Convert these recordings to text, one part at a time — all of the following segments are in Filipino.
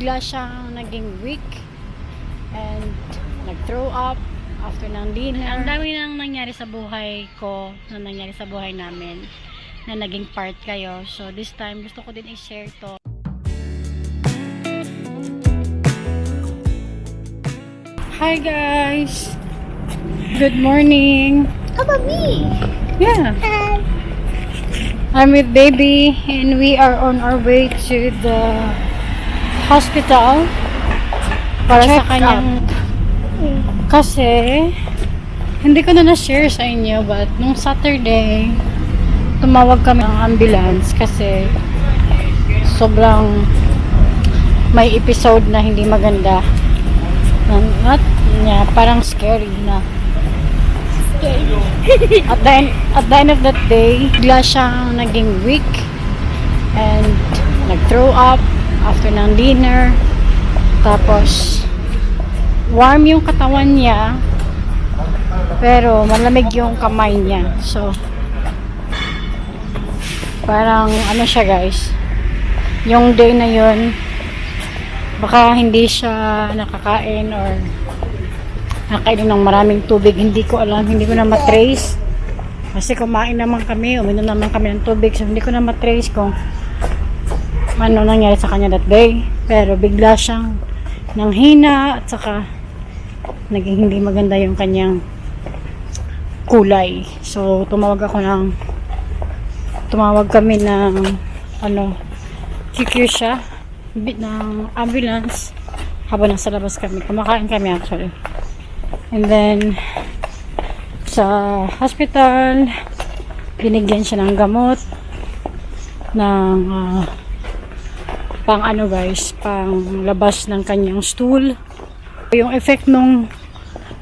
Bigla siyang naging weak and nag-throw up after ng dinner. Ang dami nang nangyari sa buhay ko, na nangyari sa buhay namin, na naging part kayo. So this time, gusto ko din i-share to. Hi guys! Good morning! How about me? Yeah! Hi. I'm with baby and we are on our way to the hospital para sa kanyang kasi hindi ko na na-share sa inyo but nung Saturday tumawag kami ng ambulance kasi sobrang may episode na hindi maganda not niya parang scary na at the end of that day bigla siyang naging weak and nag-throw up after ng dinner, tapos warm yung katawan niya pero malamig yung kamay niya, so parang ano siya guys, yung day na yun baka hindi siya nakakain or nakainom ng maraming tubig, hindi ko alam, hindi ko na matrace kasi kumain naman kami, uminom naman kami ng tubig, so hindi ko na matrace kung ano nangyari sa kanya that day, pero bigla siyang nanghina at saka naging hindi maganda yung kanyang kulay. So tumawag kami ng QQ siya ng ambulance habang nasa labas kami, kumakain kami actually, and then sa hospital binigyan siya ng gamot ng pang labas ng kanyang stool. Yung effect nung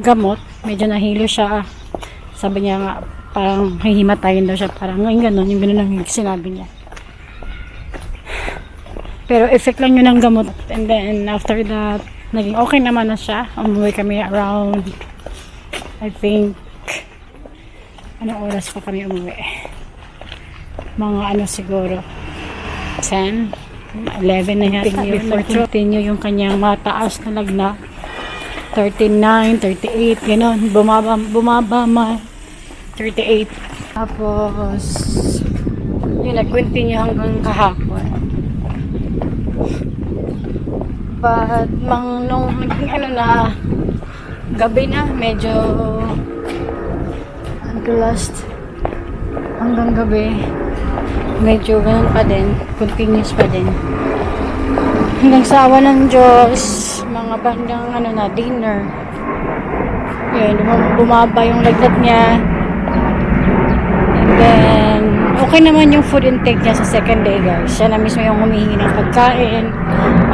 gamot, medyo nahilo siya. Sabi niya nga, parang hihimatayin daw siya. Parang ganun, yung ganun ang sinabi niya. Pero effect lang yun ng gamot. And then, after that, naging okay naman na siya. Umuwi kami around, I think, anong oras pa kami umuwi? Mga siguro, 10? 11 na yata before continue yung kanyang mataas na lagnat, 39, 38 gano'n, bumaba 38, tapos yun, nag-continue hanggang kahapon, but nung gabi na medyo hanggang gabi medyo ganun pa din, continuous pa din hanggang sa awa ng Diyos, mga bandang dinner, yun, bumaba yung lagnat niya, and then okay naman yung food intake niya sa second day guys, siya na mismo yung humihingi ng pagkain,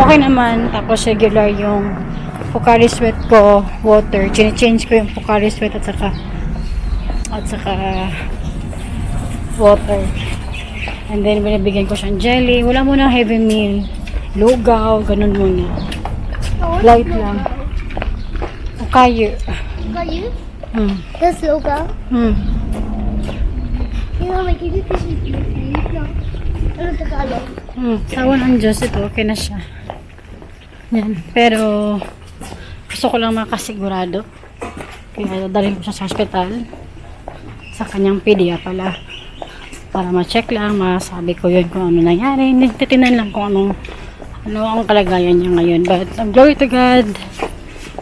okay naman, tapos regular yung Pocari Sweat ko, water, change ko yung Pocari Sweat at saka water. And then, binibigyan ko siyang jelly. Wala muna heavy meal. Lugaw, ganun muna. Light lang. O kayo. Kayu? That's logo. You know, like, you this is no. Ano Tagalog? Sawa ng Diyos ito. Okay na siya. Yan. Pero, gusto ko lang makasigurado. Kaya, dalhin ko siya sa hospital. Sa kanyang pedia pala. Para ma-check lang, masabi ko yun kung ano nangyari. Titinan lang kung ano ang kalagayan niya ngayon. But, glory to God,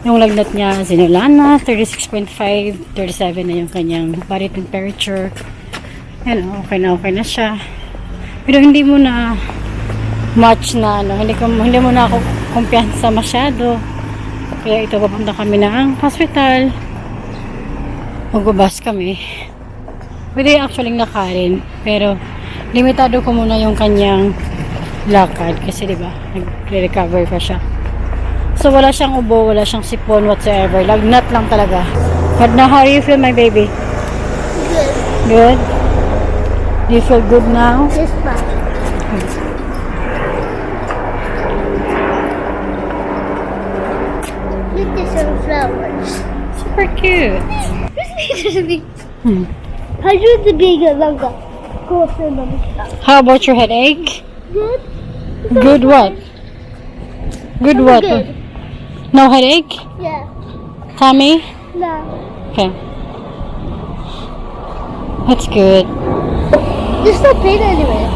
yung lagnat niya, sinula na, 36.5, 37 na yung kanyang body temperature. Yan, okay na siya. Pero hindi mo na much na, hindi mo na ako kumpiyansa masyado. Kaya ito, papunta kami ng hospital. Magbabas kami. Pwede actually nakarin, pero limitado ko muna yung kanyang lakad kasi diba, nag-recover pa siya. So wala siyang ubo, wala siyang sipon whatsoever, lagnat lang talaga. But now, how do you feel, my baby? Good. Good? Do you feel good now? This one. Look at some flowers. Super cute. This is big. How do the big longer? Go for them. How about your headache? Good. Good what? Good I'm what? good. No headache? Yeah. Tummy? No. Okay. That's good. There's no pain anywhere.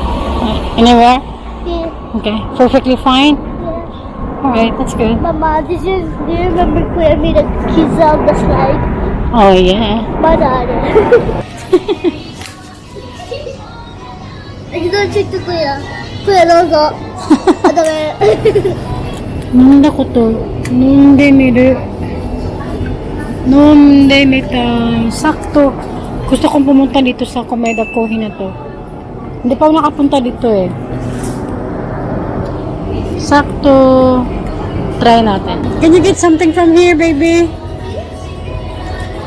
Anywhere? Yeah. Okay. Perfectly fine? Yeah. Alright, that's good. Mama, do you remember Kuya made a kids on the slide? Oh, yeah. My daughter. I don't check the Kuya. Kuya, dozo. Nanda ko to. Nonde miru. Nonde mitai. Sakto. Gusto kong pumunta dito sa Komeda Kohi na to. Hindi pa ako nakapunta dito eh. Sakto. Try natin. Can you get something from here, baby?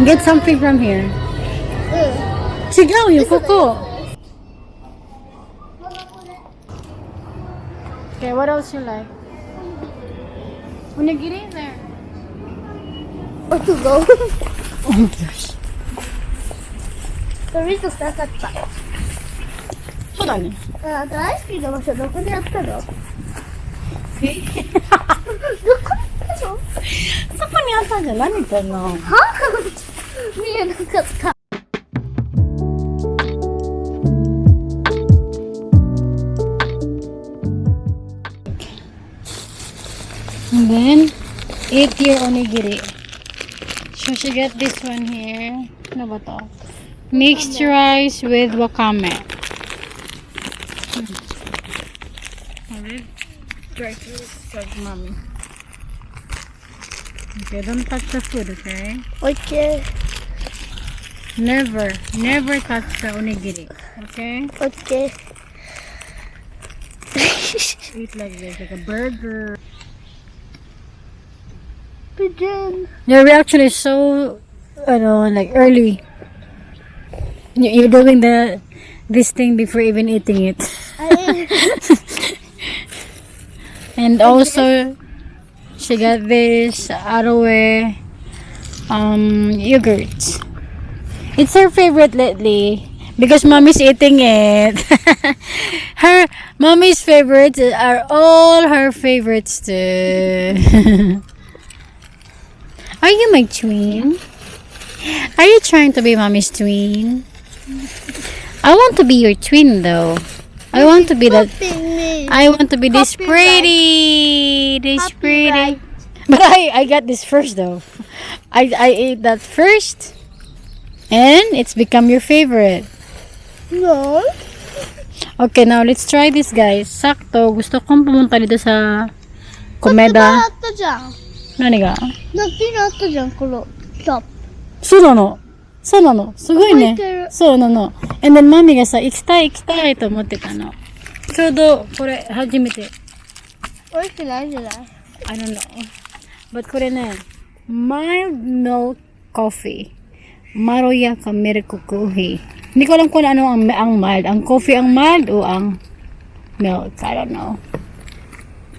Get something from here. Sigaw yung kuko. Okay, what else you like? Onigiri there. Where to go? Oh my gosh. Doritos なかった。そうだね。大好きな場所どこでやったの？どこでやったの？そこにあったんじゃん。何言ってんの？は？見えなかった。And then, eat your onigiri. So, she get this one here. Ano ba to? Mixed rice with wakame. Alright. Try to start, mommy. Okay, don't touch the food, okay? Okay. Never touch the onigiri. Okay? Okay. Eat like this, like a burger. Pigeon. Your reaction is so, like early. You're doing this thing before even eating it. And also, she got this Aroe yogurt. It's her favorite lately because mommy's eating it. Her mommy's favorites are all her favorites too. Are you my twin? Are you trying to be mommy's twin? I want to be your twin though. I want to be that. I want to be this pretty. This pretty. Copyright. But I got this first though. I ate that first. And it's become your favorite. No. Okay, now let's try this guys. Sakto. Gusto kong pumunta dito sa Komeda. あったじゃん。何がナッキーあったじゃん、このショップ。そうなの。そうなの。すごいね覚えてる。そうなの。And then マミがさ、行きたいと思ってたの。ちょうどこれ初めて。美味しくないじゃない？ I don't know. But これね、mild milk coffee. Maroya ka milk coffee. Hindi ko alam kung ano ang mild. Ang coffee ang mild o ang milk. I don't know.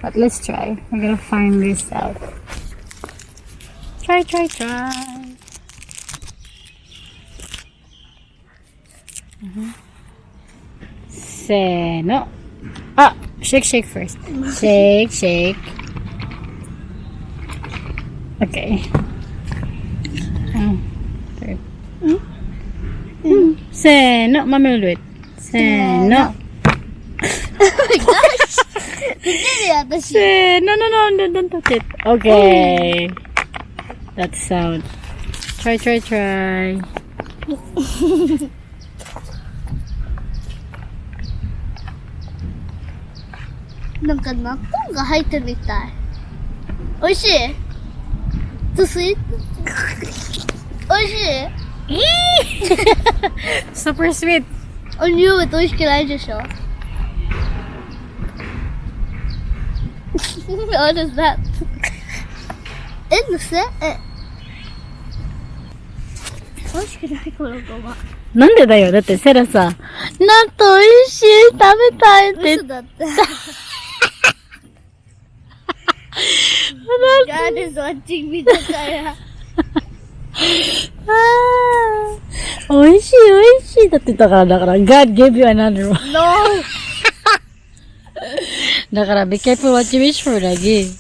But let's try. We're gonna find this out. Try. せーの。あ、shake first. Shake. Okay. Third. せーの。Mommy will do it. せーの。見てるよ、私。せーの。No, don't touch it. Okay. That sound. Try. なんか納豆が入ってるみたい。美味しい？トゥスイート？美味しい？ Super sweet. おニュー美味しくないでしょ？ What is that? のせ？美味しくないこのごま。なんでだよ。だってセラさ、納豆美味しい、食べたいって嘘だって。God is watching me だから。美味しいだって言ったから、God gave you another one. No! だから、be careful what you wish for lagi.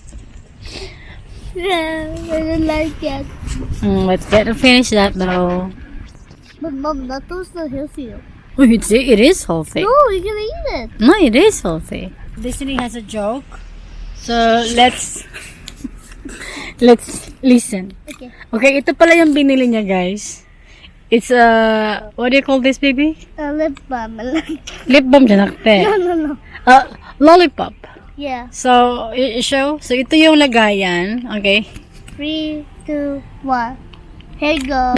Yeah, I don't like it. Let's get to finish that though. But mom, that was so healthy. Oh, it is healthy. No, you can eat it. No, it is healthy. Disney has a joke. So, let's listen. Okay. Okay, ito pala yung binili niya, guys. It's what do you call this, baby? Lip balm. Lip balm dyan, nakte. No. Lollipop. Yeah. So, show. So, ito yung lagayan. Okay. 3, 2, 1. Here you go.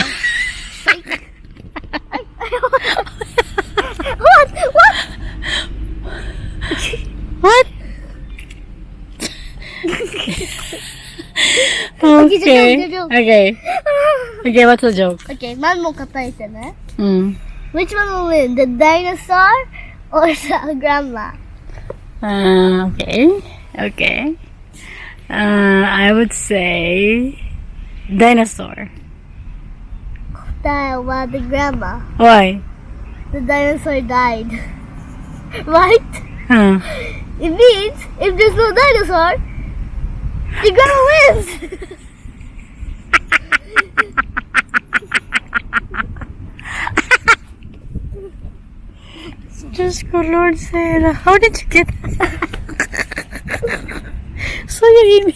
What? What? Okay. joke. Okay. Okay, what's the joke? Okay, man mo katay ito na. Which one will win? The dinosaur or the grandma? Okay. I would say dinosaur. The grandma. Why? The dinosaur died. Right? Huh. It means if there's no dinosaur, the grandma wins. Just go, Lord Sarah. How did you get So you Amy.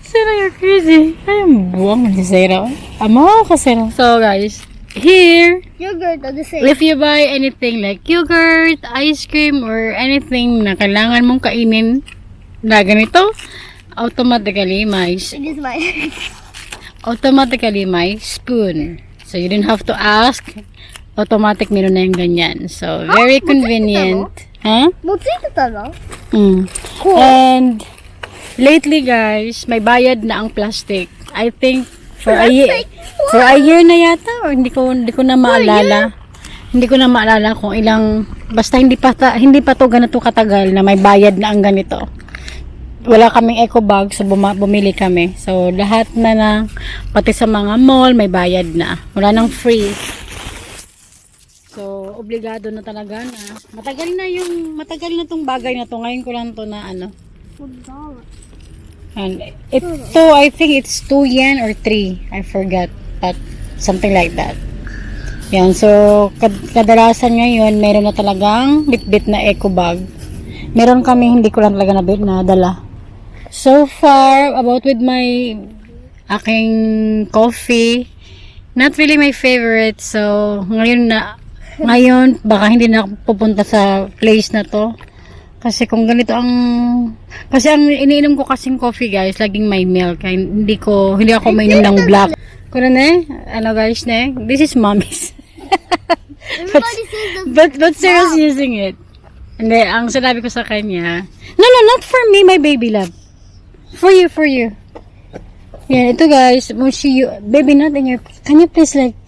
Sarah, you're crazy. I'm buwang si Sarah. Amo ka, Sarah. So guys, here, Yogurt are the same. if you buy anything like yogurt, ice cream, or anything na kailangan mong kainin na ganito, automatically may spoon. So you didn't have to ask. Automatic meron na yung ganyan. So very convenient. Huh? Mozzito talo. Cool. And lately guys, may bayad na ang plastic. I think for a year na yata, or hindi ko na maalala. Hindi ko na maalala kung ilang, basta hindi pa to ganito katagal na may bayad na ang ganito. Wala kaming eco bag, so bumili kami. So lahat na pati sa mga mall may bayad na. Wala nang free. So obligado na talaga na. Matagal na tong bagay na to. Ngayon ko lang to na ano. And ito, I think it's 2 yen or 3. I forgot. But something like that. Yan. So, kadalasan ngayon, meron na talagang bit-bit na eco bag. Meron kami, hindi ko lang talaga nadala. So far, about with my aking coffee, not really my favorite. So, ngayon, baka hindi na ako pupunta sa place na to. Kasi kung ganito kasi ang iniinom ko kasing coffee guys, laging may milk. Kaya hindi ako mainom ng black. Kuna ano guys this is mommy's. but Sarah's using it. Hindi, ang sinabi ko sa kanya, no, not for me, my baby love. For you. Yeah, ito guys, Mushi, baby, not in your, can you please like,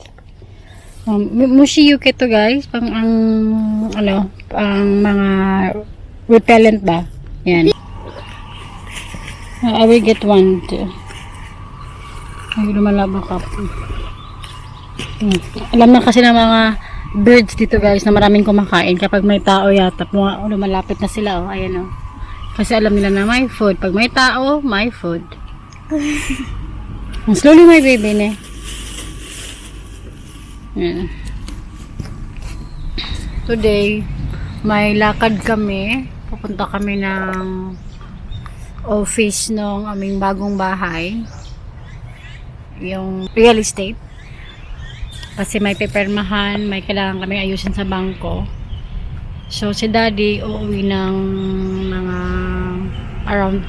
Mushi Yuki to guys, pang mga repellent ba? Yan. I will get one too. Ay, lumalaba ka. Alam na kasi ng mga birds dito guys na maraming kumakain kapag may tao yata. Lumalapit na sila oh, ayan oh. Kasi alam nila na may food. Pag may tao, may food. Slowly my baby ne. Yeah. Today, may lakad kami. Pupunta kami ng office ng aming bagong bahay. Yung real estate. Kasi may pipirmahan, may kailangan kami ayusin sa bangko. So, si daddy uuwi ng mga around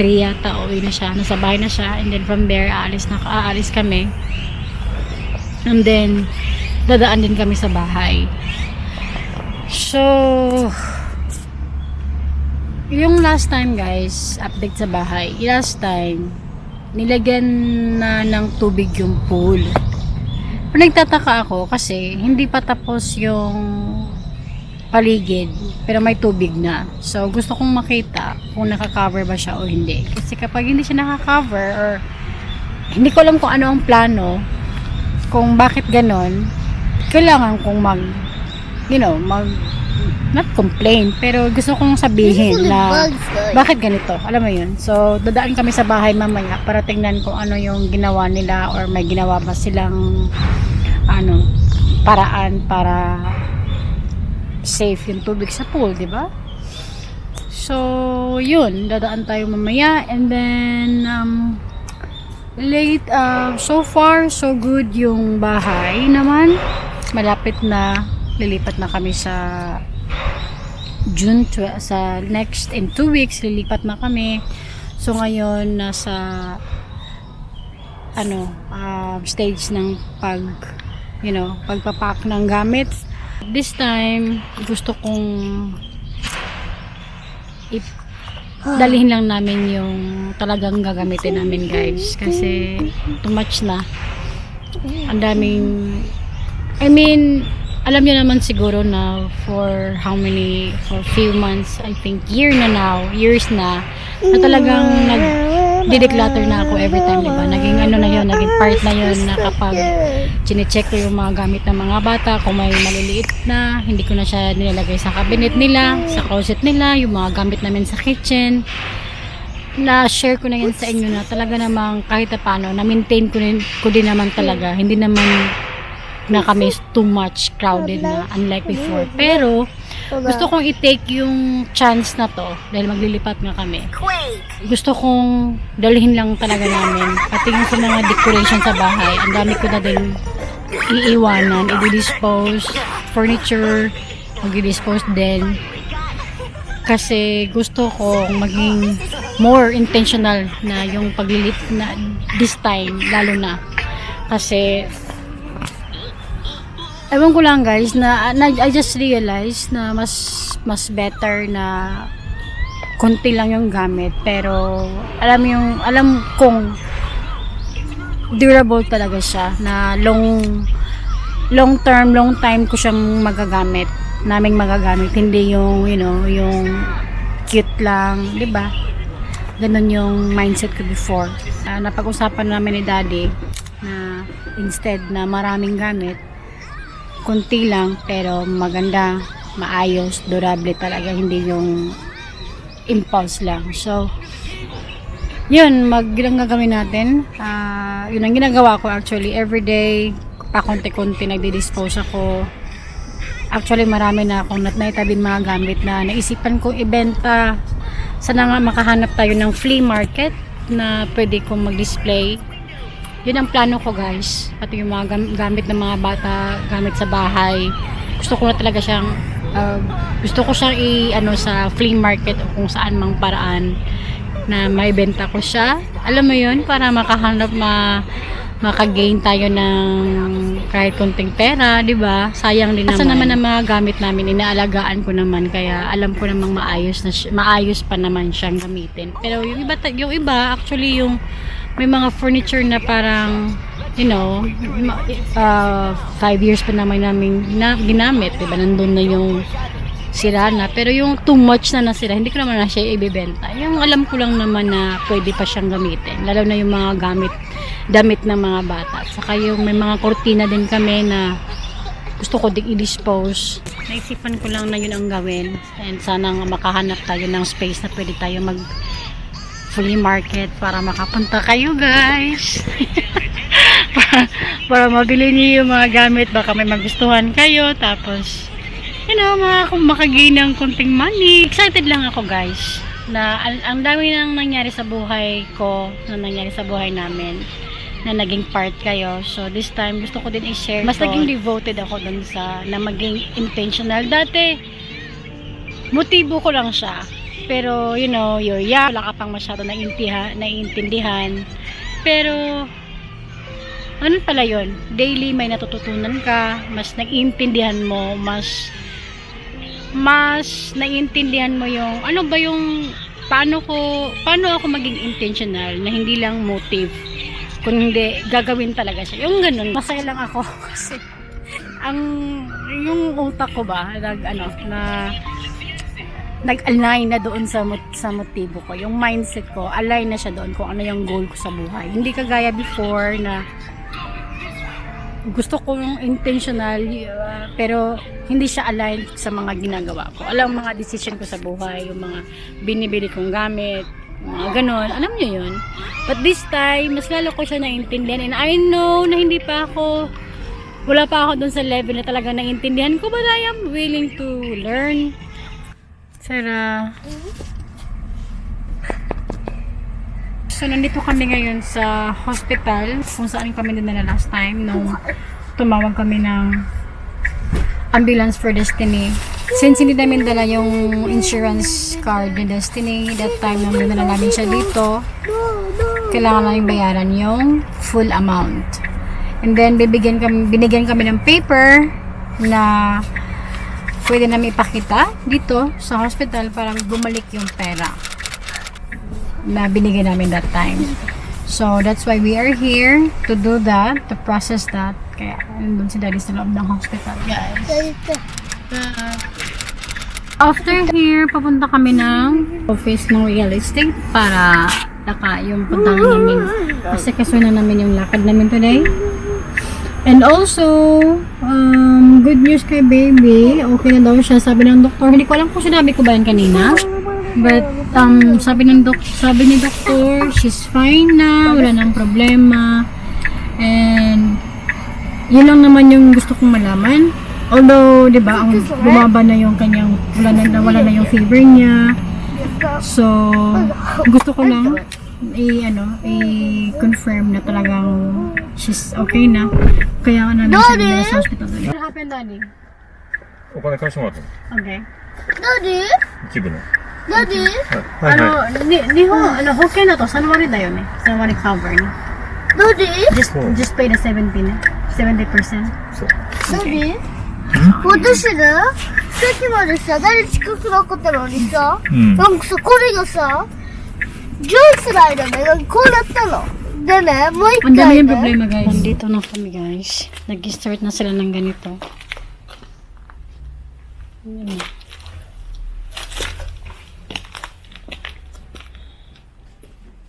3 yata. Uuwi na siya. Nasa bahay na siya. And then from there, aalis kami. And then, dadaan din kami sa bahay. So, yung last time guys, update sa bahay. Last time, nilagyan na ng tubig yung pool. Pero nagtataka ako kasi hindi pa tapos yung paligid. Pero may tubig na. So, gusto kong makita kung naka-cover ba siya o hindi. Kasi kapag hindi siya naka-cover or hindi ko alam kung ano ang plano, kung bakit ganon, kailangan kong not complain, pero gusto kong sabihin na bakit ganito, alam mo yun. So dadaan kami sa bahay mamaya para tingnan kung ano yung ginawa nila or may ginawa ba silang paraan para safe yung tubig sa pool, di ba? So yun, dadaan tayo mamaya, and then so far so good yung bahay naman. Malapit na, lilipat na kami sa June sa next in 2 weeks lilipat na kami. So ngayon nasa stage ng pagpapack ng gamit. This time gusto kong dalhin lang namin yung talagang gagamitin namin, guys, kasi too much na. Ang daming, alam niyo naman siguro na for few months, I think years na talagang nag-declutter na ako every time, diba? Naging naging part na yun na kapag chinecheck ko yung mga gamit ng mga bata, kung may maliliit na, hindi ko na siya nilalagay sa cabinet nila, sa closet nila, yung mga gamit namin sa kitchen, na share ko na yan sa inyo na talaga namang kahit paano, na maintain ko din naman talaga, hindi naman na kami too much crowded na unlike before. Pero gusto kong i-take yung chance na to dahil maglilipat nga kami. Gusto kong dalhin lang talaga namin pati yung sa mga decoration sa bahay. Ang dami ko na din iiwanan, i-dispose furniture, mag-dispose din kasi gusto ko maging more intentional na yung paglilit na this time, lalo na kasi ewan ko lang, guys, na I just realized na mas better na konti lang yung gamit, pero alam kong durable talaga siya, na long time ko siyang naming magagamit, hindi yung yung cute lang, 'di ba? Ganun yung mindset ko before. Napag-usapan namin ni Daddy na instead na maraming gamit, kunti lang pero maganda, maayos, durable talaga, hindi yung impulse lang. So yun, gagawin natin. Yun ang ginagawa ko actually everyday, pakonti-konti nagdi-dispose ako. Actually marami na akong naitabi mga gamit na naisipan kong ibenta. Sana nga makahanap tayo ng flea market na pwede kong mag-display. Yun ang plano ko, guys. Pati yung mga gamit ng mga bata, gamit sa bahay. Gusto ko na talaga siyang sa flea market o kung saan mang paraan na maibenta ko siya. Alam mo yun, para maka-gain tayo ng kahit konting pera, 'di ba? Sayang din naman. Kasi naman ang mga gamit namin inaalagaan ko naman, kaya alam ko namang maayos pa naman siyang gamitin. Pero yung iba actually yung may mga furniture na parang 5 years pa naman namin ginamit, diba? Nandun na yung sira na, pero yung too much na nasira, hindi ko naman na siya ibibenta. Yung alam ko lang naman na pwede pa siyang gamitin, lalo na yung mga damit ng mga bata. At saka yung may mga kortina din kami na gusto ko ding i-dispose. Naisipan ko lang na yun ang gawin, and sana nga makahanap tayo ng space na pwede tayo flea market para makapunta kayo, guys. para mabili niyo yung mga gamit, baka may magustuhan kayo, tapos makagain ng konting money. Excited lang ako, guys, na ang dami nang nangyari sa buhay ko, na nangyari sa buhay namin, na naging part kayo. So this time gusto ko din i-share. Mas naging devoted ako dun na maging intentional. Dati motibo ko lang siya, pero you're young, wala ka pang masyado naiintindihan. Pero ano pala yun, daily may natututunan ka, mas naiintindihan mo, mas naiintindihan mo yung paano ako maging intentional, na hindi lang motive, kundi gagawin talaga siya. Yung ganun, masaya lang ako kasi yung utak ko ba nag-align na doon sa motibo ko. Yung mindset ko, align na siya doon kung ano yung goal ko sa buhay. Hindi kagaya before na gusto ko yung intentional, pero hindi siya aligned sa mga ginagawa ko. Alam mga decision ko sa buhay, yung mga binibili kong gamit, mga ganon. Alam niyo yun. But this time, mas lalo ko siya naiintindihan. And I know na wala pa ako dun sa level na talaga naiintindihan ko, but I am willing to learn. Sarah. So, nandito kami ngayon sa hospital kung saan kami dinala last time nung tumawag kami ng ambulance for Destiny. Since hindi namin dala yung insurance card ni Destiny, that time nung dinala namin siya dito, kailangan namin bayaran yung full amount. And then, binigyan kami ng paper na pwede namin ipakita dito sa hospital para bumalik yung pera na binigay namin that time. So, that's why we are here to do that, to process that. Kaya, nandun si Daddy sa loob ng hospital, guys. After here, papunta kami ng office ng real estate para yung puntahan namin. Kasi kasunan namin yung lakad namin today. And also, good news kay baby. Okay na daw siya. Sabi ng doktor, hindi ko alam kung sinabi ko ba yan kanina. But, sabi ni doktor, she's fine na, wala nang problema. And, yun lang naman yung gusto kong malaman. Although, di ba, ang bumaba na yung kanyang, wala na yung fever niya. So, gusto ko lang i-confirm na talagang she's okay na. Kaya namin siya dinala sa hospital. What happened, Daddy? お金貸してもらったの Okay. 一部の。何日本、保険だと3割だよね。3割 cover ね。just pay the 70%. そう。何私ね、さっきまでさ、誰近くなかったのにさ、うんなんかさ、これがさ、ジョイスの間ね、なんかこうなったの。でね、もう一 Ang dami回yung ね、 problema, guys. Nandito na kami, guys. Nag-start na sila ng ganito. Ayan.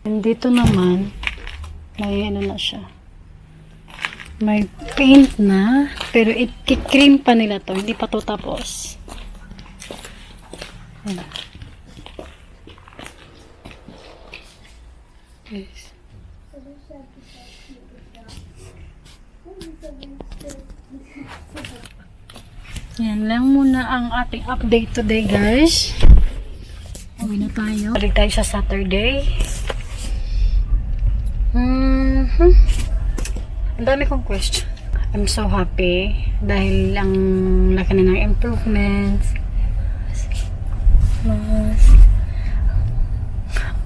Nandito naman, may na siya. May paint na, pero i-cream pa nila to. Hindi pa to tapos. Ayan. Yes. Yan lang muna ang ating update today, guys. Uwi na tayo. Balik tayo sa Saturday. Ang dami kong question. I'm so happy dahil ang laki na ng improvements.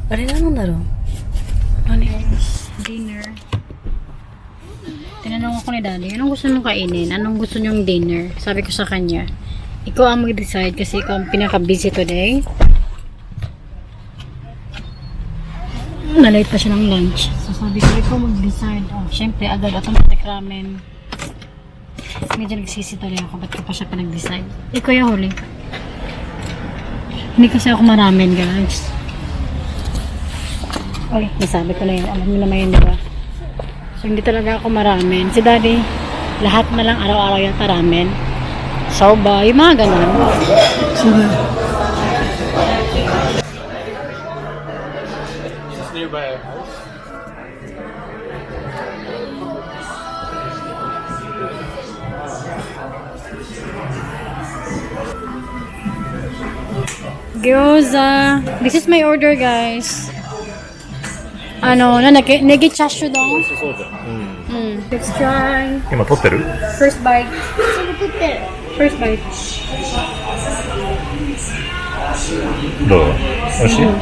Ano naman daro? Dinner. Tinanong ako ni Daddy, anong gusto mong kainin? Anong gusto nyong dinner? Sabi ko sa kanya, ikaw ang mag-decide kasi ikaw ang pinaka-busy today. Nalate pa siya ng lunch. So sabi ko, ikaw mag-decide. Oh, syempre, agad automatic ramen. Medyo nagsisi tuloy ako, ba't ko pa siya pinag-decide? Ikaw yung huli. Hindi kasi ako maramen, guys. Ay, nasabi ko na yun. Alam mo naman yun, diba? So, hindi talaga ako maramen. Si Daddy, lahat na lang araw-araw yung ramen. Soba, yung mga ganun. So, Is nearby our house? gyoza. This is my order, guys. Negi chashu don. そうじゃん。Let's try. 今撮ってる First bite. First bite. どう美味しい、美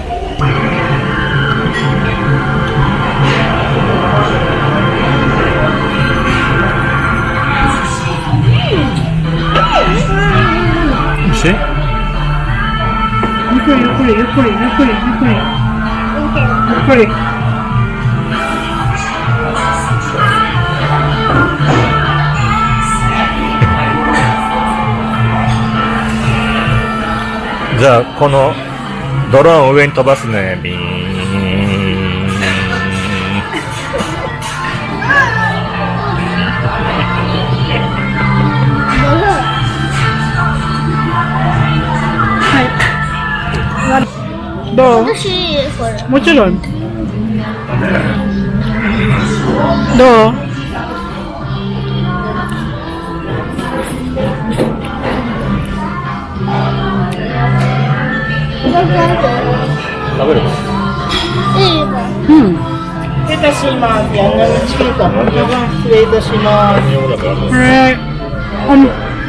味しい ゆっくり。じゃあこのドローンを上に飛ばすね。ビーン。どう私いいこれ。もちろん。どう食べるいいよ。うん。失礼いたします。ヤンニョムチキンと失礼いたします。日本だから。はい。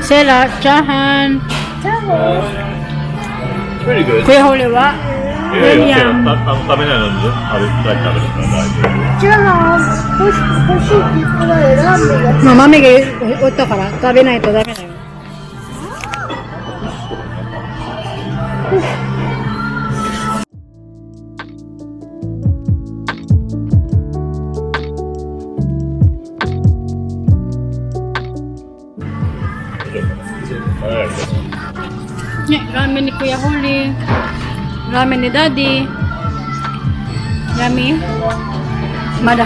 Sela, Chahan. Very good. Kuya Huli wa? いやいや、William. 食べないのに、あれ、食べるから大丈夫。じゃあ、欲しいって言ったらラーメンが。まあ、豆がおったから食べないとダメだよ。ね、ラーメンにKuya Huli. Ramen ni Daddy. Yummy. Mada.